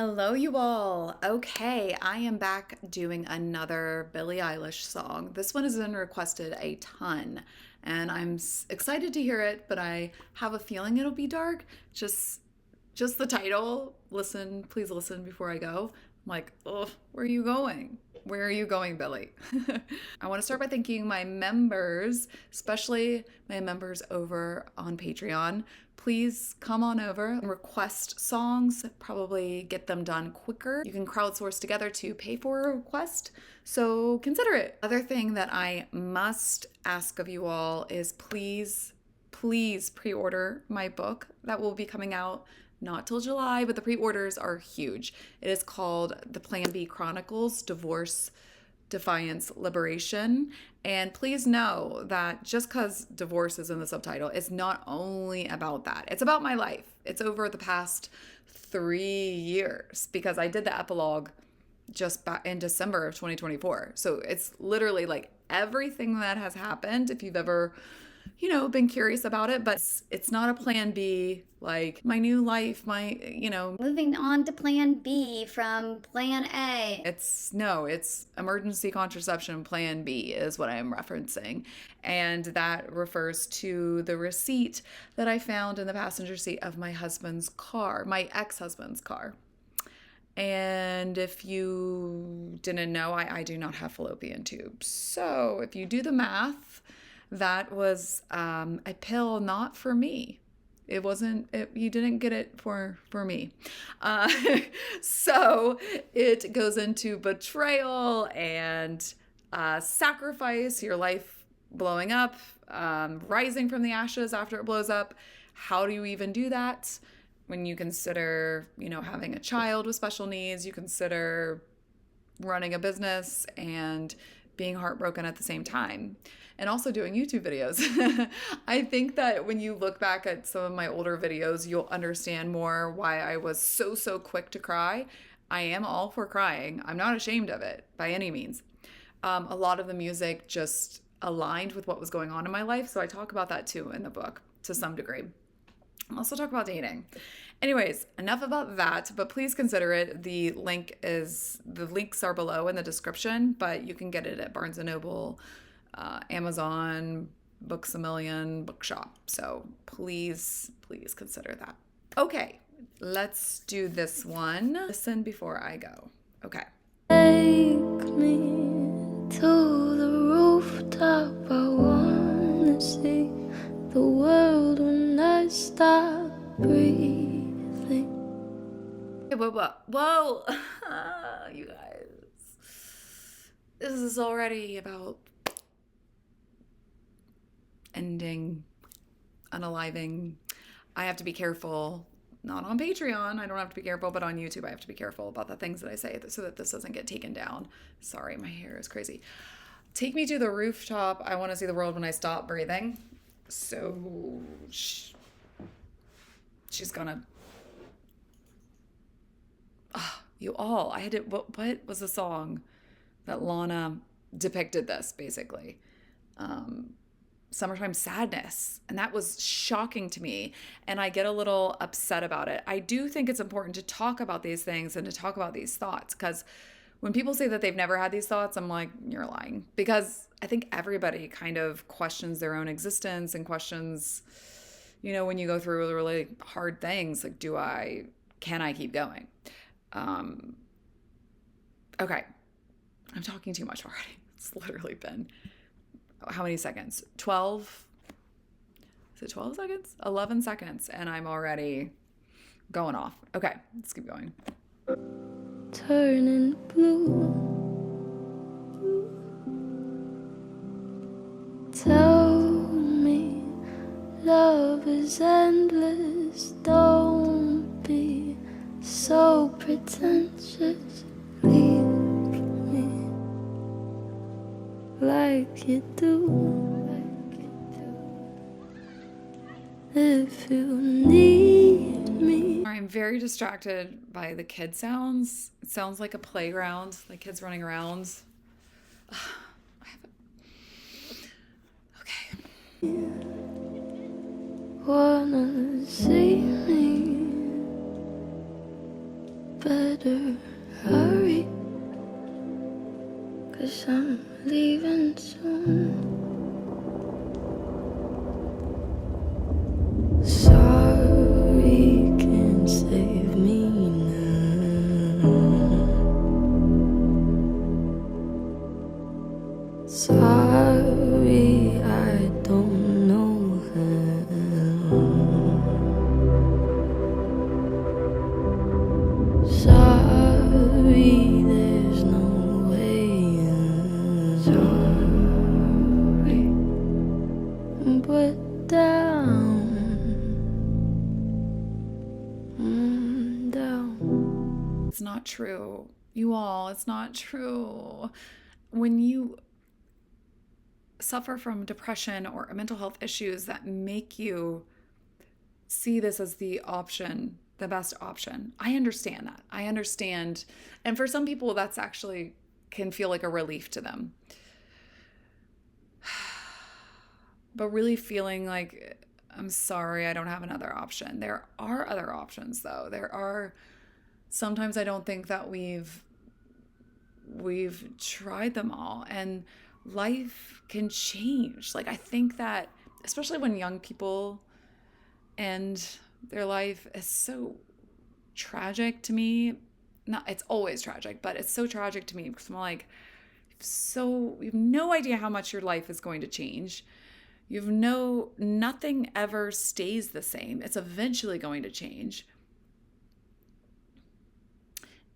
Hello, you all. Okay, I am back doing another Billie Eilish song. This one has been requested a ton, and I'm excited to hear it, but I have a feeling it'll be dark. Just the title. Listen, please listen before I go. I'm like, oh, where are you going? Where are you going, Billy? I want to start by thanking my members, especially my members over on Patreon. Please come on over and request songs, probably get them done quicker. You can crowdsource together to pay for a request, so consider it. Other thing that I must ask of you all is please pre-order my book that will be coming out not till July, but the pre-orders are huge. It is called The Plan B Chronicles: Divorce, Defiance, Liberation. And please know that just because divorce is in the subtitle, it's not only about that. It's about my life. It's over the past 3 years because I did the epilogue just back in December of 2024. So it's literally like everything that has happened. If you've ever been curious about it, but it's not a plan B, like my new life, Moving on to plan B from plan A. it's emergency contraception plan B is what I'm referencing. And that refers to the receipt that I found in the passenger seat of my husband's car, my ex-husband's car. And if you didn't know, I do not have fallopian tubes. So if you do the math, that was a pill not for me. It wasn't, you didn't get it for me. Uh, so it goes into betrayal and sacrifice, your life blowing up, rising from the ashes after it blows up. How do you even do that? When you consider, having a child with special needs, you consider running a business and being heartbroken at the same time, and also doing YouTube videos. I think that when you look back at some of my older videos, you'll understand more why I was so quick to cry. I am all for crying. I'm not ashamed of it by any means. A lot of the music just aligned with what was going on in my life, so I talk about that too in the book to some degree. I'll also talk about dating. Anyways, enough about that, but please consider it. The links are below in the description, but you can get it at Barnes & Noble, Amazon, Books A Million, Bookshop. So please consider that. Okay, let's do this one. Listen before I go. Okay. Take me to the rooftop. I wanna see the world when I stop breathing. Whoa. You guys. This is already about ending, unaliving. I have to be careful. Not on Patreon, I don't have to be careful, but on YouTube, I have to be careful about the things that I say so that this doesn't get taken down. Sorry, my hair is crazy. Take me to the rooftop. I want to see the world when I stop breathing. So she's gonna. You all. I had to. What was the song that Lana depicted this basically? Summertime Sadness, and that was shocking to me, and I get a little upset about it. I do think it's important to talk about these things and to talk about these thoughts, because when people say that they've never had these thoughts, I'm like, you're lying, because I think everybody kind of questions their own existence and questions, when you go through really hard things, like, can I keep going? Okay, I'm talking too much already. It's literally been how many seconds? 12? Is it 12 seconds? 11 seconds, and I'm already going off. Okay, let's keep going. Turning blue. Tell me love is endless. Don't be so pretentious. Leave me like you do. If you need me. I'm very distracted by the kid sounds. It sounds like a playground, like kids running around. Okay. Wanna see me, but better hurry, 'cause I'm leaving soon. Sorry can't save me now. Sorry, I don't know how. Sorry, there's no way out. Sorry, but down. It's not true. You all, it's not true. When you suffer from depression or mental health issues that make you see this as the option, the best option, I understand that. I understand. And for some people, that's actually can feel like a relief to them. But really feeling like, I'm sorry, I don't have another option. There are other options, though. There are. Sometimes I don't think that we've tried them all, and life can change. Like, I think that especially when young people end their life, is so tragic to me. Not, it's always tragic, but it's so tragic to me because I'm like, so you have no idea how much your life is going to change. Nothing ever stays the same. It's eventually going to change.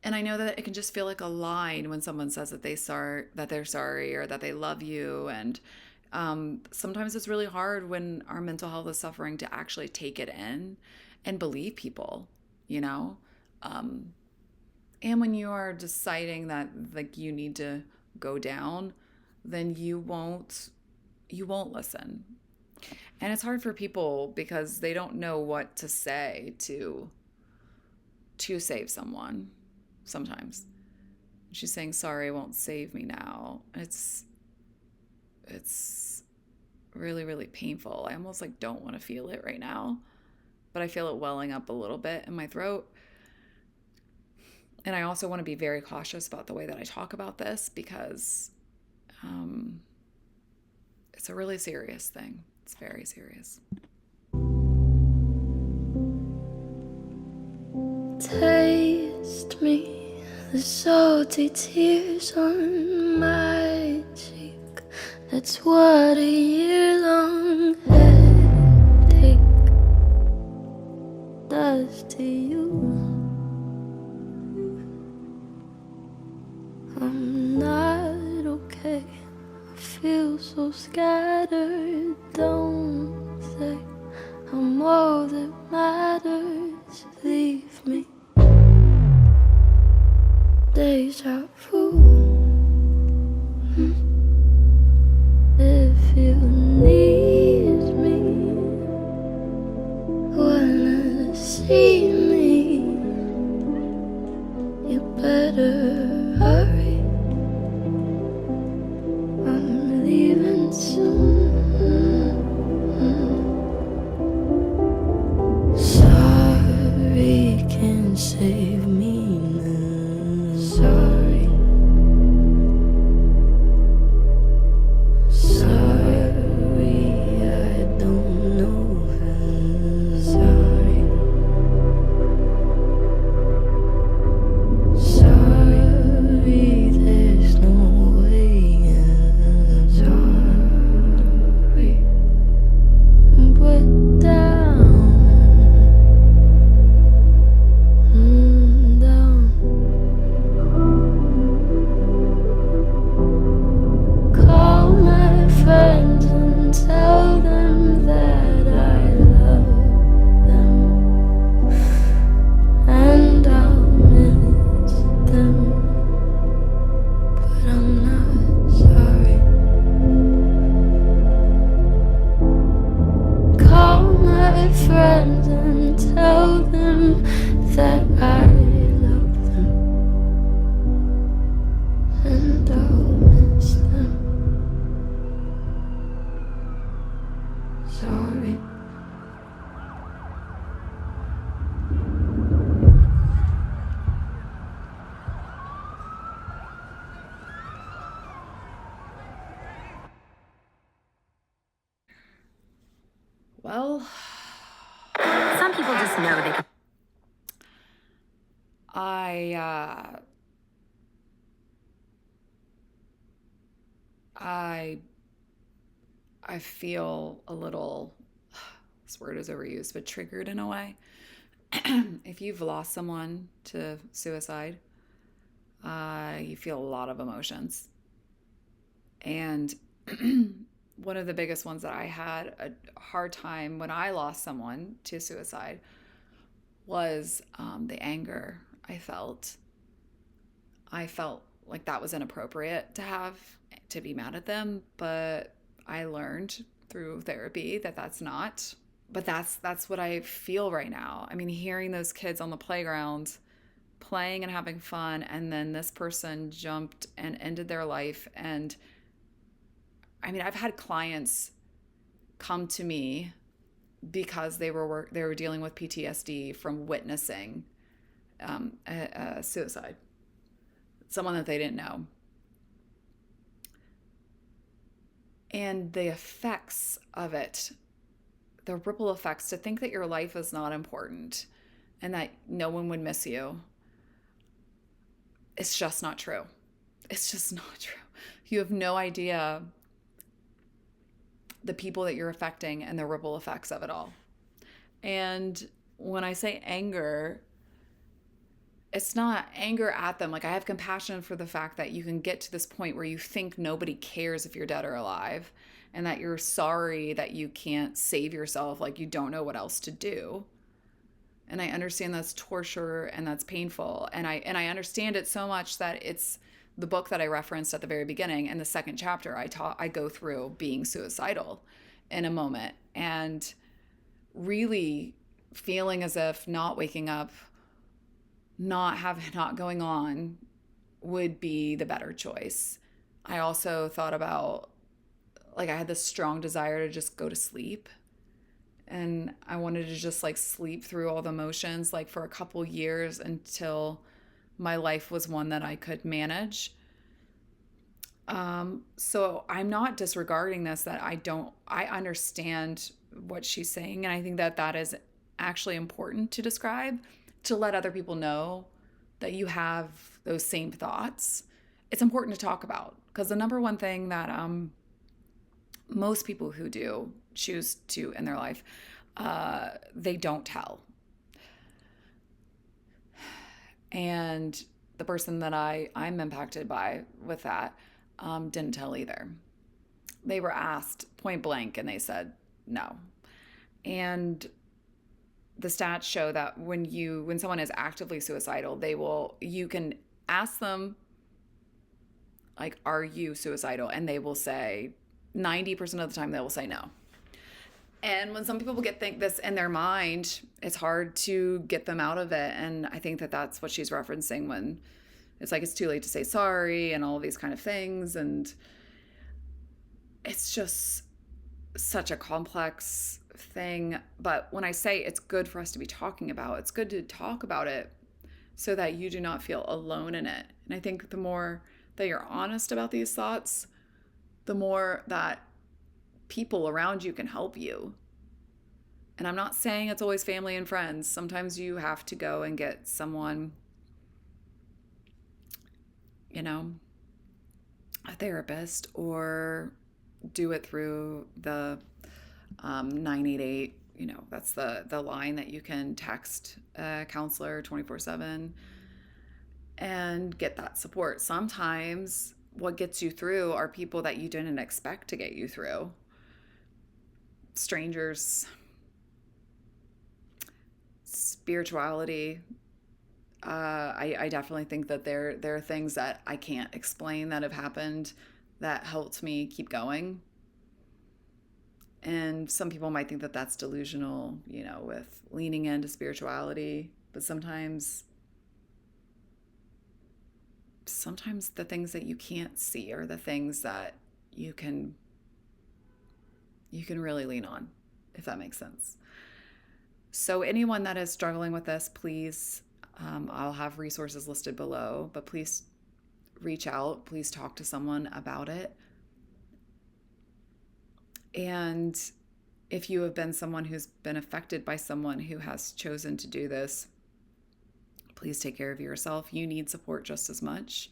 And I know that it can just feel like a line when someone says that they're sorry or that they love you. And sometimes it's really hard when our mental health is suffering to actually take it in and believe people, you know? And when you are deciding that like you need to go down, then you won't listen. And it's hard for people because they don't know what to say to save someone. Sometimes she's saying sorry won't save me now. It's really, really painful. I almost like don't want to feel it right now, but I feel it welling up a little bit in my throat. And I also want to be very cautious about the way that I talk about this because it's a really serious thing. It's very serious. Taste me, the salty tears on my cheek. That's what a year-long headache does to you. I'm not okay. I feel so scattered. Don't say I'm all that matters. Leave me. Deja vu. If you need me, wanna see me, you better hurry. I'm leaving soon. Sorry can't save me now. Sorry. Sorry, I don't know how. Sorry. Sorry, there's no way out. Sorry, but down, down. Call my friends and tell them that I love them, and I'll miss them, but I'm not sorry. Call my friends and tell them that I love them, and I'll miss them. Sorry. Well, Some people just know they can. I I I feel a little, this word is overused, but triggered in a way. If you've lost someone to suicide, you feel a lot of emotions. And one of the biggest ones that I had a hard time when I lost someone to suicide was the anger I felt. I felt like that was inappropriate to have, to be mad at them, but I learned through therapy that that's not. But that's what I feel right now. I mean, hearing those kids on the playground playing and having fun, and then this person jumped and ended their life. And I mean, I've had clients come to me because they were dealing with PTSD from witnessing a suicide, someone that they didn't know. And the effects of it, the ripple effects, to think that your life is not important and that no one would miss you, it's just not true. It's just not true. You have no idea the people that you're affecting and the ripple effects of it all. And when I say anger, it's not anger at them. Like, I have compassion for the fact that you can get to this point where you think nobody cares if you're dead or alive, and that you're sorry that you can't save yourself, like you don't know what else to do. And I understand that's torture and that's painful. And I understand it so much that it's the book that I referenced at the very beginning. In the second chapter, I go through being suicidal in a moment and really feeling as if not waking up, not going on would be the better choice. I also thought about, like, I had this strong desire to just go to sleep, and I wanted to just like sleep through all the emotions, like for a couple years, until my life was one that I could manage. So I'm not disregarding this, that I understand what she's saying. And I think that that is actually important to describe, to let other people know that you have those same thoughts. It's important to talk about, because the number one thing that most people who do choose to in their life, they don't tell. And the person that I'm impacted by with that didn't tell either. They were asked point blank and they said no. And the stats show that when someone is actively suicidal, you can ask them, like, are you suicidal? And they will say, 90% of the time they will say no. And when some people think this in their mind, it's hard to get them out of it. And I think that that's what she's referencing when it's like it's too late to say sorry and all of these kind of things. And it's just such a complex thing. But when I say it's good for us to be talking about, it's good to talk about it so that you do not feel alone in it. And I think the more that you're honest about these thoughts, the more that people around you can help you. And I'm not saying it's always family and friends. Sometimes you have to go and get someone, a therapist, or do it through the 988. That's the line that you can text a counselor 24/7 and get that support. Sometimes what gets you through are people that you didn't expect to get you through. Strangers, spirituality. I definitely think that there are things that I can't explain that have happened that helped me keep going. And some people might think that that's delusional, with leaning into spirituality. But sometimes the things that you can't see are the things that you can really lean on, if that makes sense. So anyone that is struggling with this, please, I'll have resources listed below, but please reach out. Please talk to someone about it. And if you have been someone who's been affected by someone who has chosen to do this, please take care of yourself. You need support just as much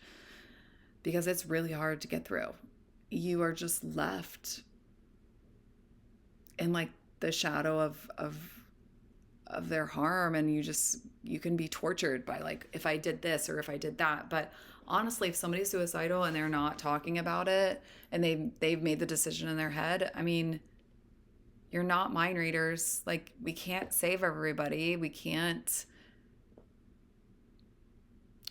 because it's really hard to get through. You are just left in like the shadow of their harm, and you can be tortured by like, if I did this or if I did that. But honestly, if somebody's suicidal and they're not talking about it and they've made the decision in their head, I mean, you're not mind readers. Like, we can't save everybody. We can't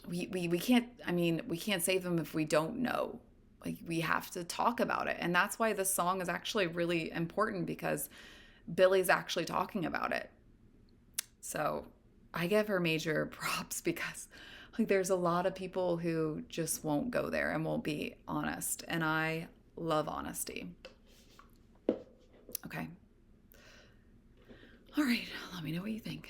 we can't save them if we don't know. Like, we have to talk about it. And that's why this song is actually really important, because Billy's actually talking about it. So I give her major props, because like there's a lot of people who just won't go there and won't be honest. And I love honesty. Okay. All right. Let me know what you think.